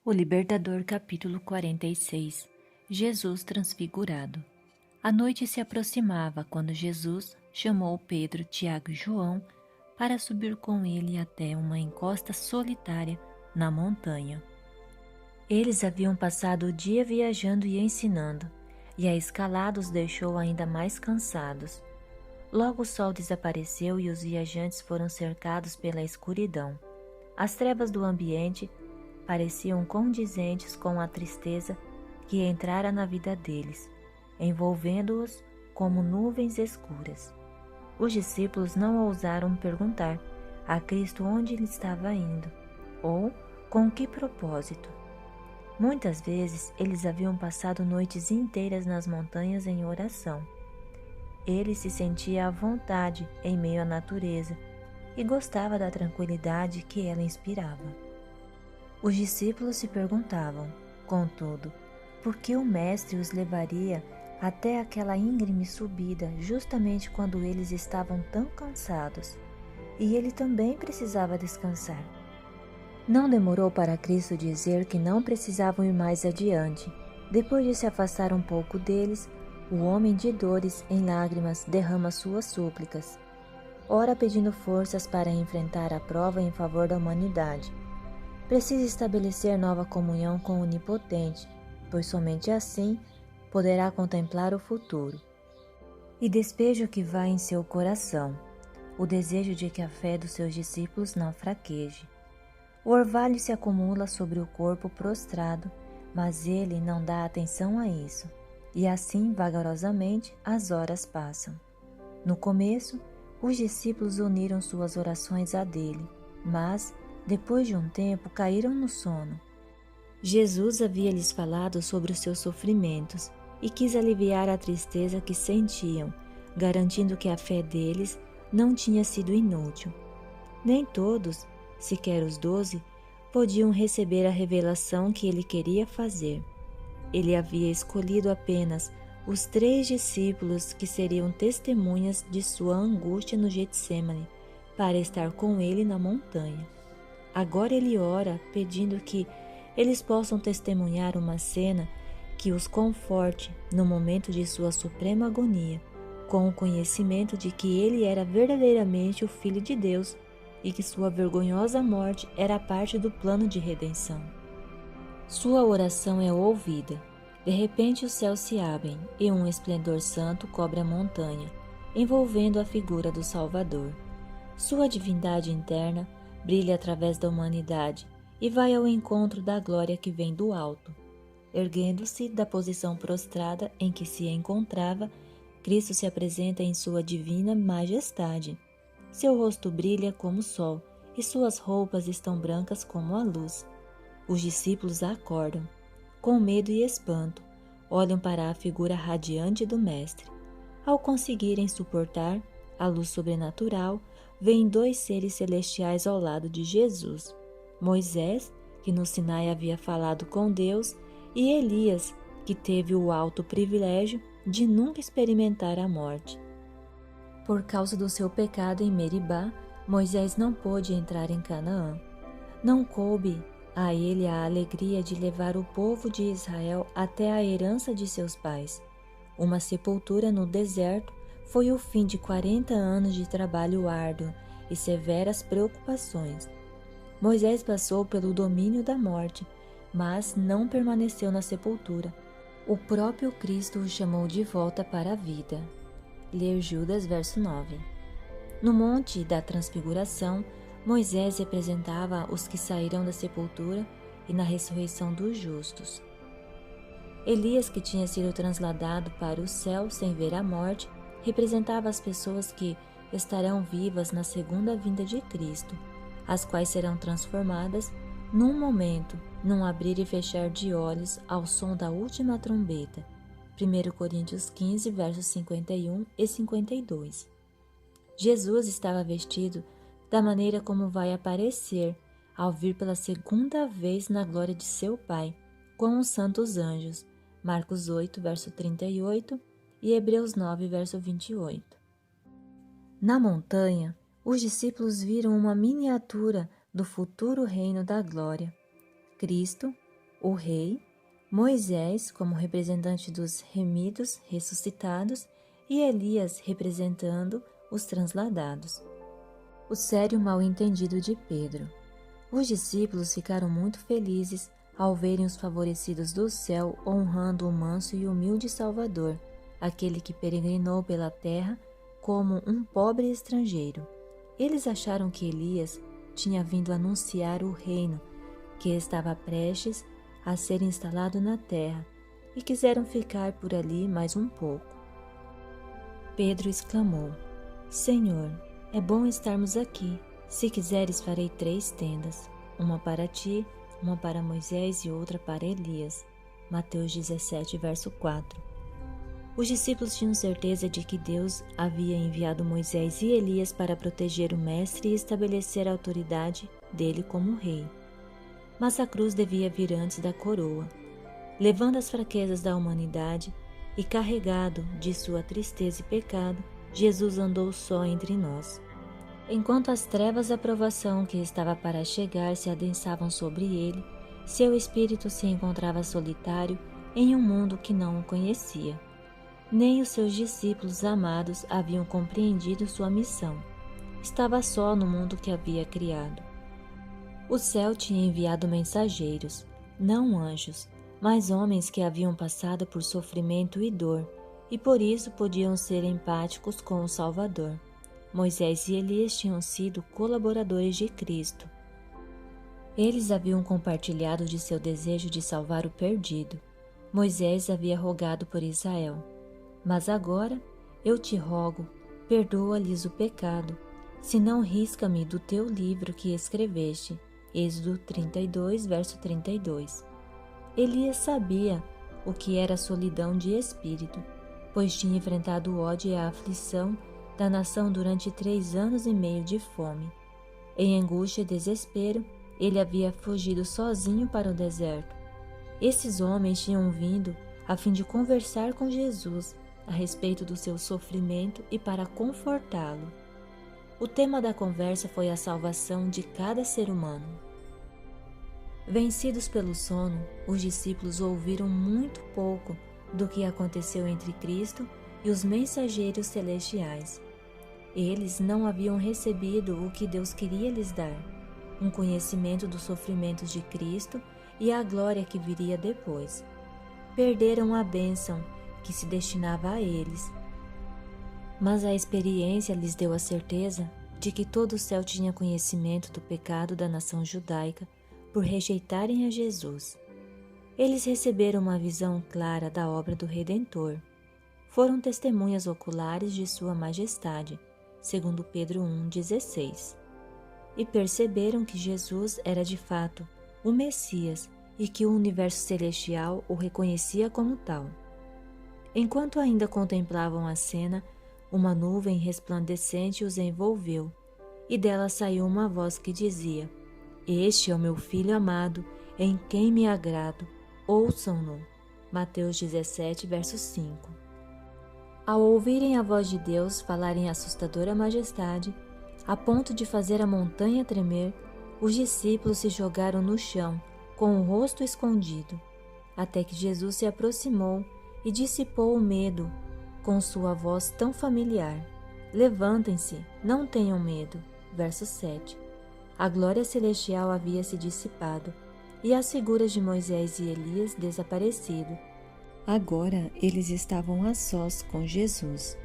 O Libertador, capítulo 46. Jesus transfigurado. A noite se aproximava quando Jesus chamou Pedro, Tiago e João para subir com ele até uma encosta solitária na montanha. Eles haviam passado o dia viajando e ensinando, e a escalada os deixou ainda mais cansados. Logo o sol desapareceu e os viajantes foram cercados pela escuridão. As trevas do ambiente pareciam condizentes com a tristeza que entrara na vida deles, envolvendo-os como nuvens escuras. Os discípulos não ousaram perguntar a Cristo onde ele estava indo, ou com que propósito. Muitas vezes eles haviam passado noites inteiras nas montanhas em oração. Ele se sentia à vontade em meio à natureza e gostava da tranquilidade que ela inspirava. Os discípulos se perguntavam, contudo, por que o Mestre os levaria até aquela íngreme subida justamente quando eles estavam tão cansados, e ele também precisava descansar. Não demorou para Cristo dizer que não precisavam ir mais adiante. Depois de se afastar um pouco deles, o homem de dores em lágrimas derrama suas súplicas, ora pedindo forças para enfrentar a prova em favor da humanidade. Precisa estabelecer nova comunhão com o Onipotente, pois somente assim poderá contemplar o futuro. E despeja o que vai em seu coração, o desejo de que a fé dos seus discípulos não fraqueje. O orvalho se acumula sobre o corpo prostrado, mas ele não dá atenção a isso, e assim, vagarosamente, as horas passam. No começo, os discípulos uniram suas orações à dele, mas, depois de um tempo, caíram no sono. Jesus havia lhes falado sobre os seus sofrimentos e quis aliviar a tristeza que sentiam, garantindo que a fé deles não tinha sido inútil. Nem todos, sequer os 12, podiam receber a revelação que ele queria fazer. Ele havia escolhido apenas os 3 discípulos que seriam testemunhas de sua angústia no Getsêmani, para estar com ele na montanha. Agora ele ora pedindo que eles possam testemunhar uma cena que os conforte no momento de sua suprema agonia, com o conhecimento de que ele era verdadeiramente o Filho de Deus e que sua vergonhosa morte era parte do plano de redenção. Sua oração é ouvida. De repente os céus se abrem e um esplendor santo cobre a montanha, envolvendo a figura do Salvador. Sua divindade interna brilha através da humanidade e vai ao encontro da glória que vem do alto. Erguendo-se da posição prostrada em que se encontrava, Cristo se apresenta em sua divina majestade. Seu rosto brilha como o sol e suas roupas estão brancas como a luz. Os discípulos acordam. Com medo e espanto, olham para a figura radiante do Mestre. Ao conseguirem suportar a luz sobrenatural, veem 2 seres celestiais ao lado de Jesus: Moisés, que no Sinai havia falado com Deus, e Elias, que teve o alto privilégio de nunca experimentar a morte. Por causa do seu pecado em Meribá, Moisés não pôde entrar em Canaã. Não coube a ele a alegria de levar o povo de Israel até a herança de seus pais. Uma sepultura no deserto foi o fim de 40 anos de trabalho árduo e severas preocupações. Moisés passou pelo domínio da morte, mas não permaneceu na sepultura. O próprio Cristo o chamou de volta para a vida. Ler Judas, verso 9. No Monte da Transfiguração, Moisés representava os que saíram da sepultura e na ressurreição dos justos. Elias, que tinha sido transladado para o céu sem ver a morte, representava as pessoas que estarão vivas na segunda vinda de Cristo, as quais serão transformadas num momento, num abrir e fechar de olhos ao som da última trombeta. 1 Coríntios 15, versos 51 e 52. Jesus estava vestido da maneira como vai aparecer ao vir pela segunda vez na glória de seu Pai, com os santos anjos. Marcos 8, verso 38 e Hebreus 9, verso 28. Na montanha, os discípulos viram uma miniatura do futuro reino da glória. Cristo, o rei, Moisés como representante dos remidos ressuscitados e Elias representando os transladados. O sério mal-entendido de Pedro. Os discípulos ficaram muito felizes ao verem os favorecidos do céu honrando o manso e humilde Salvador, aquele que peregrinou pela terra como um pobre estrangeiro. Eles acharam que Elias tinha vindo anunciar o reino que estava prestes a ser instalado na terra e quiseram ficar por ali mais um pouco. Pedro exclamou: Senhor, é bom estarmos aqui. Se quiseres, farei 3 tendas, uma para ti, uma para Moisés e outra para Elias. Mateus 17, verso 4. Os discípulos tinham certeza de que Deus havia enviado Moisés e Elias para proteger o Mestre e estabelecer a autoridade dele como rei. Mas a cruz devia vir antes da coroa. Levando as fraquezas da humanidade e carregado de sua tristeza e pecado, Jesus andou só entre nós. Enquanto as trevas da provação que estava para chegar se adensavam sobre ele, seu espírito se encontrava solitário em um mundo que não o conhecia. Nem os seus discípulos amados haviam compreendido sua missão. Estava só no mundo que havia criado. O céu tinha enviado mensageiros, não anjos, mas homens que haviam passado por sofrimento e dor, e por isso podiam ser empáticos com o Salvador. Moisés e Elias tinham sido colaboradores de Cristo. Eles haviam compartilhado de seu desejo de salvar o perdido. Moisés havia rogado por Israel. Mas agora eu te rogo, perdoa-lhes o pecado, senão risca-me do teu livro que escreveste. Êxodo 32, verso 32. Elias sabia o que era solidão de espírito, pois tinha enfrentado o ódio e a aflição da nação durante 3 anos e meio de fome. Em angústia e desespero, ele havia fugido sozinho para o deserto. Esses homens tinham vindo a fim de conversar com Jesus a respeito do seu sofrimento e para confortá-lo. O tema da conversa foi a salvação de cada ser humano. Vencidos pelo sono, os discípulos ouviram muito pouco do que aconteceu entre Cristo e os mensageiros celestiais. Eles não haviam recebido o que Deus queria lhes dar, um conhecimento dos sofrimentos de Cristo e a glória que viria depois. Perderam a bênção que se destinava a eles. Mas a experiência lhes deu a certeza de que todo o céu tinha conhecimento do pecado da nação judaica por rejeitarem a Jesus. Eles receberam uma visão clara da obra do Redentor. Foram testemunhas oculares de sua majestade, segundo Pedro 1,16. E perceberam que Jesus era de fato o Messias e que o universo celestial o reconhecia como tal. Enquanto ainda contemplavam a cena, uma nuvem resplandecente os envolveu, e dela saiu uma voz que dizia: Este é o meu Filho amado, em quem me agrado, ouçam-no. Mateus 17, verso 5. Ao ouvirem a voz de Deus falar em assustadora majestade, a ponto de fazer a montanha tremer, os discípulos se jogaram no chão, com o rosto escondido, até que Jesus se aproximou e dissipou o medo com sua voz tão familiar. Levantem-se, não tenham medo. Verso 7. A glória celestial havia se dissipado e as figuras de Moisés e Elias desaparecido. Agora eles estavam a sós com Jesus.